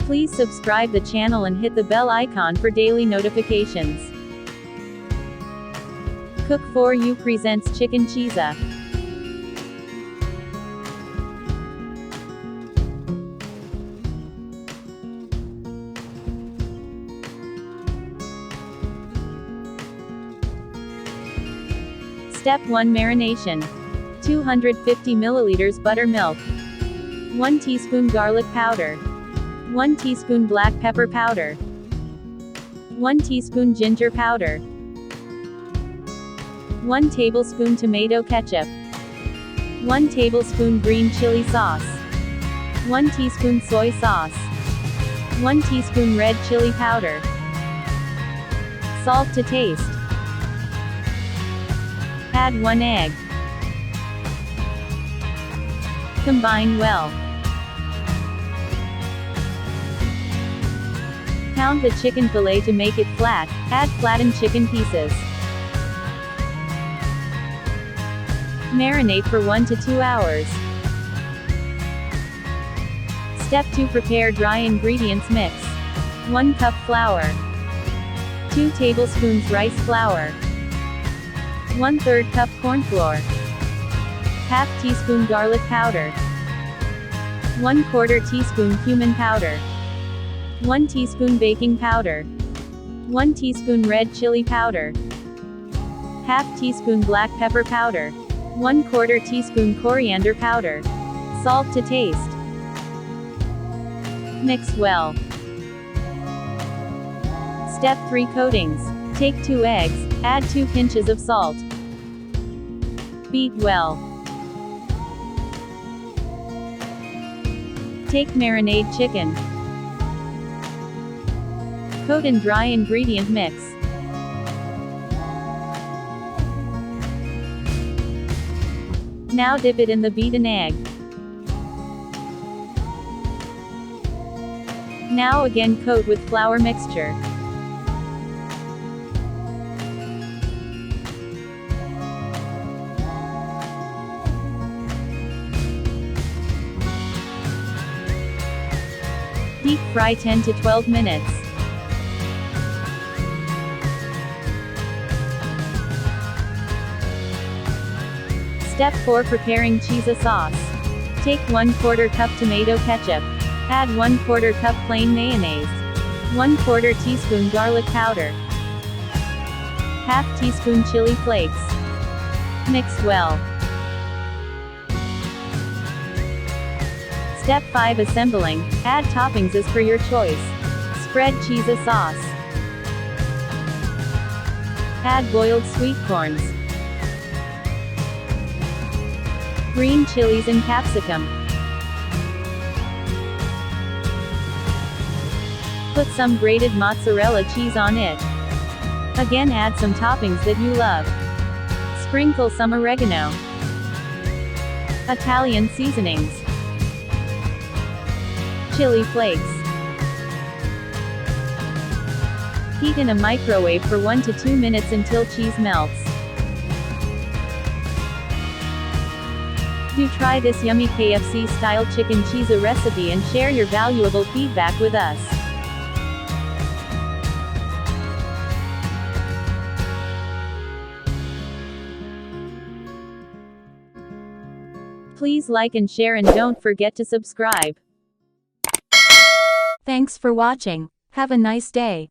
Please subscribe the channel and hit the bell icon for daily notifications. Cook for You presents Chicken Chizza. Step 1 Marination. 250 milliliters buttermilk. 1 teaspoon garlic powder. 1 teaspoon black pepper powder. 1 teaspoon ginger powder. 1 tablespoon tomato ketchup. 1 tablespoon green chili sauce. 1 teaspoon soy sauce. 1 teaspoon red chili powder. Salt to taste. Add 1 egg. Combine well. Pound the chicken fillet to make it flat. Add flattened chicken pieces. Marinate for 1 to 2 hours. Step 2 Prepare dry ingredients mix. 1 cup flour. 2 tablespoons rice flour. 1/3 cup cornflour. Half teaspoon garlic powder. 1/4 teaspoon cumin powder. 1 teaspoon baking powder. 1 teaspoon red chili powder. Half teaspoon black pepper powder. 1/4 teaspoon coriander powder. Salt to taste. Mix well. Step 3 Coatings. Take 2 eggs, add 2 pinches of salt. Beat well. Take marinade chicken. Coat in dry ingredient mix. Now dip it in the beaten egg. Now again coat with flour mixture. Deep fry 10 to 12 minutes. Step 4 Preparing Chizza Sauce. Take 1/4 cup tomato ketchup. Add 1/4 cup plain mayonnaise. 1/4 teaspoon garlic powder. Half teaspoon chili flakes. Mix well. Step 5 Assembling. Add toppings as per your choice. Spread Chizza sauce. Add boiled sweet corns, green chilies and capsicum. Put some grated mozzarella cheese on it. Again add some toppings that you love. Sprinkle some oregano. Italian seasonings. Chili flakes. Heat in a microwave for 1 to 2 minutes until cheese melts. Do try this yummy KFC style chicken chizza recipe and share your valuable feedback with us. Please like and share and don't forget to subscribe. Thanks for watching. Have a nice day.